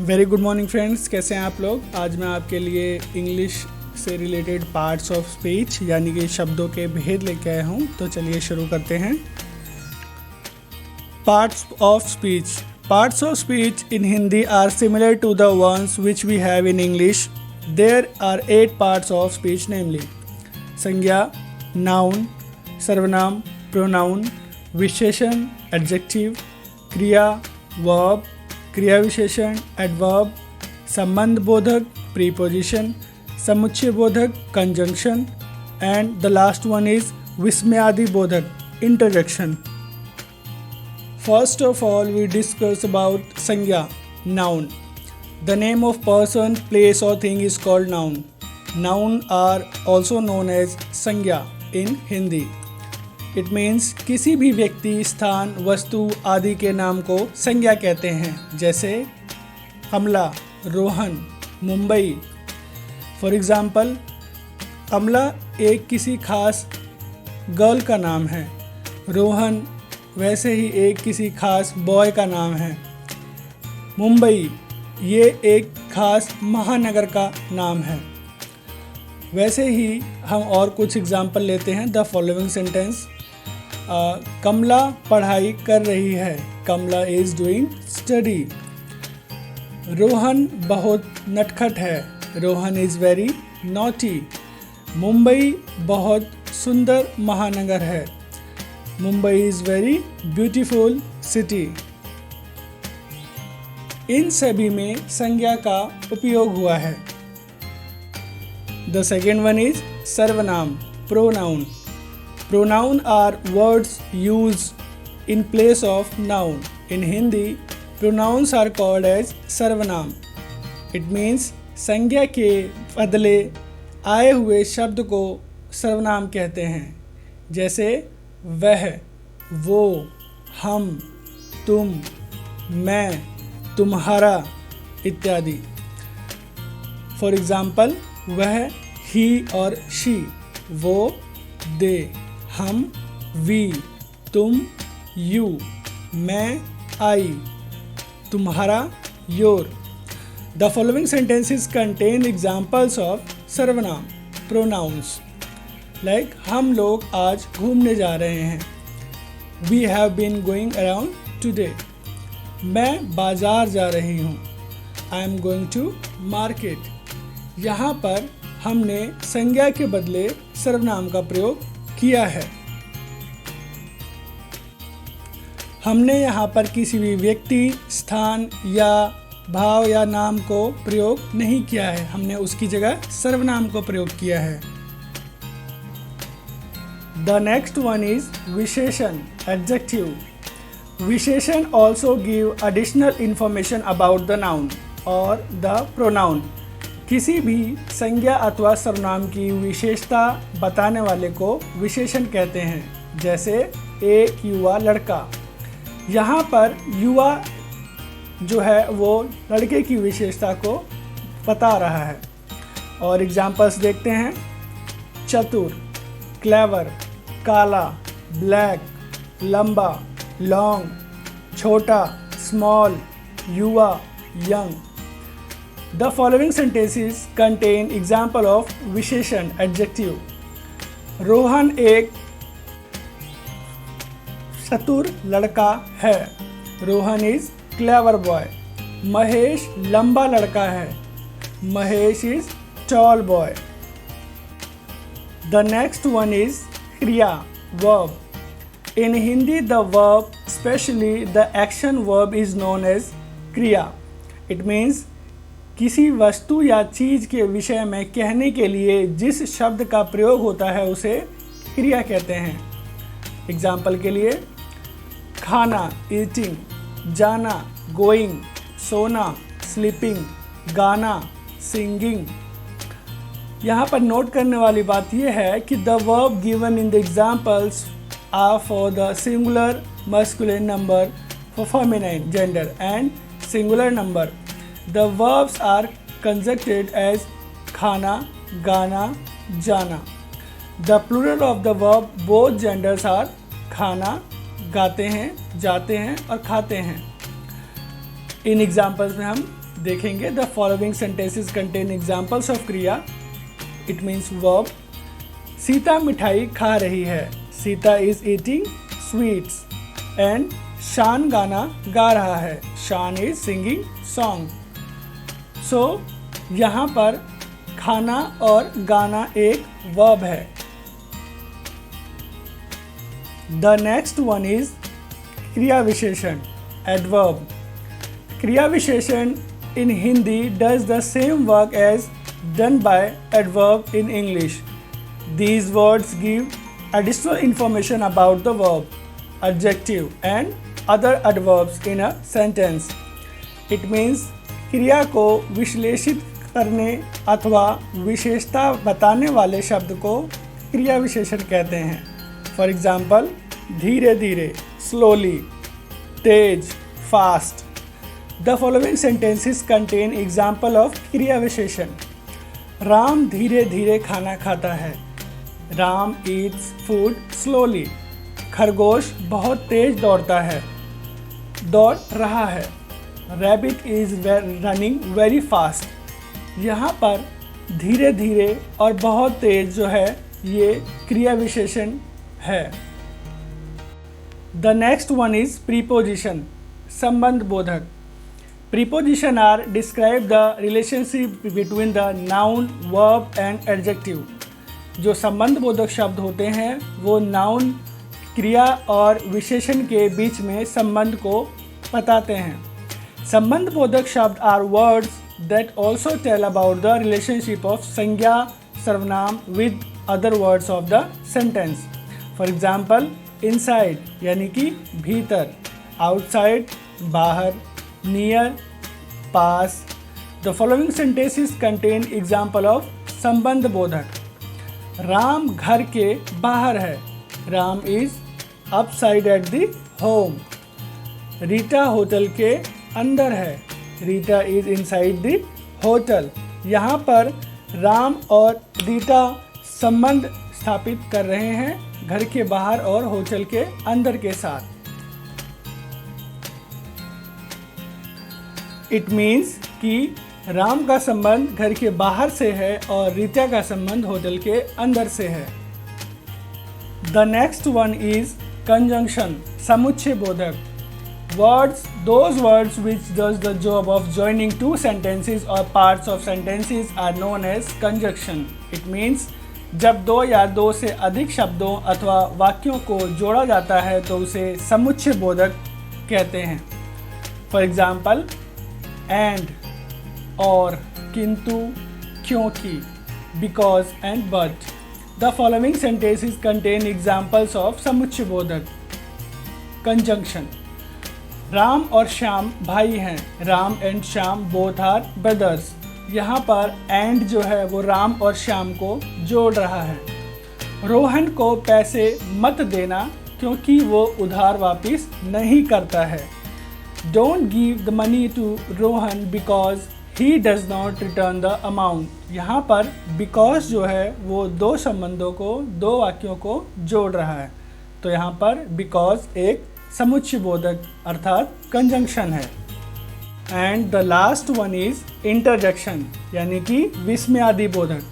Very good morning friends, कैसे हैं आप लोग। आज मैं आपके लिए इंग्लिश से रिलेटेड पार्ट्स ऑफ स्पीच यानी कि शब्दों के भेद लेके आया हूँ। तो चलिए शुरू करते हैं। Parts of speech. Parts of speech in Hindi are similar to the ones which we have in English. There are 8 parts of speech namely संज्ञा, नाउन, सर्वनाम, प्रोनाउन, विशेषण, एडजेक्टिव, क्रिया, वर्ब, क्रिया विशेषण, एडवर्ब, संबंध बोधक, प्रीपोजिशन, समुच्चय बोधक, conjunction, and the last one is विस्मयादि बोधक, interjection. First of all we discuss about संज्ञा, noun. The name of person, place और thing is called noun. Noun are also known as संज्ञा इन हिंदी। इट मीन्स किसी भी व्यक्ति, स्थान, वस्तु आदि के नाम को संज्ञा कहते हैं, जैसे कमला, रोहन, मुंबई। फॉर एग्ज़ाम्पल, कमला एक किसी खास गर्ल का नाम है, रोहन वैसे ही एक किसी खास बॉय का नाम है, मुंबई ये एक खास महानगर का नाम है। वैसे ही हम और कुछ एग्जाम्पल लेते हैं। द फॉलोइंग सेंटेंस, कमला पढ़ाई कर रही है, Kamala is doing study. Rohan बहुत नटखट है, Rohan is very naughty. Mumbai बहुत सुंदर महानगर है, Mumbai is very beautiful city. इन सभी में संज्ञा का उपयोग हुआ है। द सेकेंड वन इज सर्वनाम, pronoun. Pronoun are words used in place of noun. In Hindi, pronouns are called as सर्वनाम. It means संज्ञा के बदले आए हुए शब्द को सर्वनाम कहते हैं, जैसे वह, वो, हम, तुम, मैं, तुम्हारा इत्यादि। फॉर एग्ज़ाम्पल, वह, ही और शी, वो, दे, हम, वी, तुम, यू, मैं, आई, तुम्हारा, your. The following sentences contain examples of सर्वनाम, प्रोनाउंस। लाइक हम लोग आज घूमने जा रहे हैं, we have been going around today. मैं बाजार जा रही हूँ, I am going to market. यहाँ पर हमने संज्ञा के बदले सर्वनाम का प्रयोग किया है। हमने यहाँ पर किसी भी व्यक्ति, स्थान या भाव या नाम को प्रयोग नहीं किया है, हमने उसकी जगह सर्वनाम को प्रयोग किया है। द नेक्स्ट वन इज विशेषण, एडजेक्टिव। विशेषण also give additional information about the noun और द प्रोनाउन। किसी भी संज्ञा अथवा सर्वनाम की विशेषता बताने वाले को विशेषण कहते हैं, जैसे एक युवा लड़का। यहाँ पर युवा जो है वो लड़के की विशेषता को बता रहा है। और एग्जाम्पल्स देखते हैं, चतुर, क्लेवर, काला, ब्लैक, लंबा, लॉन्ग, छोटा, स्मॉल, युवा, young. The following sentences contain example of विशेषण, adjective। रोहन एक चतुर लड़का है, Rohan is clever boy. Mahesh लंबा लड़का है, Mahesh is tall boy. The next one is क्रिया, verb. In Hindi, the verb, especially the action verb, is known as क्रिया। It means किसी वस्तु या चीज़ के विषय में कहने के लिए जिस शब्द का प्रयोग होता है उसे क्रिया कहते हैं। एग्जाम्पल के लिए, खाना, ईटिंग, जाना, गोइंग, सोना, स्लीपिंग, गाना, सिंगिंग। यहाँ पर नोट करने वाली बात यह है कि the verb given in the examples are for the singular masculine number for feminine gender and singular number. The verbs are conjuncted as खाना, गाना, जाना। The plural of the verb both genders are खाना, गाते हैं, जाते हैं और खाते हैं। इन एग्जाम्पल्स में हम देखेंगे the following sentences contain examples of क्रिया, इट मीन्स वर्ब। सीता मिठाई खा रही है, Sita is eating sweets. And शान गाना गा रहा है, शान इज सिंगिंग सॉन्ग। सो यहाँ पर खाना और गाना एक वर्ब है। द नेक्स्ट वन इज क्रिया विशेषण, एडवर्ब। क्रिया विशेषण in Hindi does the same work as done by adverb in English. These words give additional information about the verb, adjective and other adverbs in a sentence. It means क्रिया को विश्लेषित करने अथवा विशेषता बताने वाले शब्द को क्रिया विशेषण कहते हैं। फॉर एग्जाम्पल, धीरे धीरे, slowly, Tej, fast. The following sentences contain example of क्रिया विशेषण। राम धीरे धीरे खाना खाता है, राम eats food slowly। खरगोश बहुत तेज दौड़ता है, दौड़ रहा है। Rabbit is running very fast। यहाँ पर धीरे धीरे और बहुत तेज जो है ये क्रिया विशेषण है। The next one is preposition, संबंध बोधक। Preposition are describe the relationship between the noun, verb and adjective। जो संबंध बोधक शब्द होते हैं वो नाउन, क्रिया और विशेषण के बीच में संबंध को बताते हैं। संबंध बोधक शब्द are words that also tell about the relationship of संज्ञा सर्वनाम with other words of the sentence. For example, inside यानी कि भीतर, आउटसाइड बाहर, near, pass। The following sentences contain example of संबंध बोधक। राम घर के बाहर है, Ram is upside at the home। Rita hotel के अंदर है, Rita is inside the hotel। यहाँ पर राम और रीटा संबंध स्थापित कर रहे हैं घर के बाहर और होटल के अंदर के साथ। इट मीन्स कि राम का संबंध घर के बाहर से है और रीता का संबंध होटल के अंदर से है। The next one is conjunction, समुच्चय बोधक। Words, those words which does the job of joining two sentences और parts of sentences are known as conjunction. It means जब दो या दो से अधिक शब्दों अथवा वाक्यों को जोड़ा जाता है तो उसे समुच्चय बोधक कहते हैं। फॉर एग्जाम्पल, एंड, और, किंतु, क्योंकि, because and but. The following sentences contain examples of समुच्चय बोधक कंजंक्शन। राम और श्याम भाई हैं, Ram and Shyam both are brothers. यहाँ पर एंड जो है वो राम और श्याम को जोड़ रहा है। रोहन को पैसे मत देना क्योंकि वो उधार वापिस नहीं करता है। Don't give the money to Rohan because he does not return the amount। यहाँ पर because जो है वो दो संबंधों को, दो वाक्यों को जोड़ रहा है। तो यहाँ पर because एक समुच्चय बोधक अर्थात कंजंक्शन है। And the last one is interjection यानी कि विस्मयादि बोधक।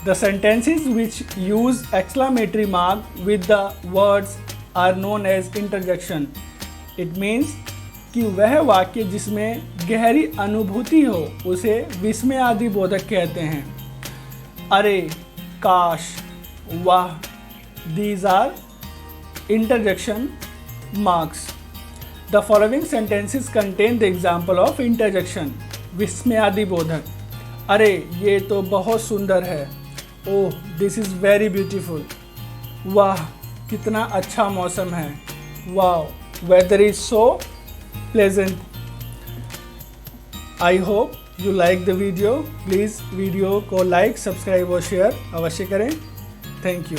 The sentences which use exclamatory mark with the words are known as interjection. It means कि वह वाक्य जिसमें गहरी अनुभूति हो उसे विस्मयादि बोधक कहते हैं। अरे, काश, वाह, these are interjection marks. The following sentences contain the example of interjection, विस्मयादि बोधक। अरे, ये तो बहुत सुंदर है। Oh, this is very beautiful. वाह, कितना अच्छा मौसम है। Wow, weather is so pleasant। I hope you like the video। Please video को लाइक, सब्सक्राइब और शेयर अवश्य करें। Thank you.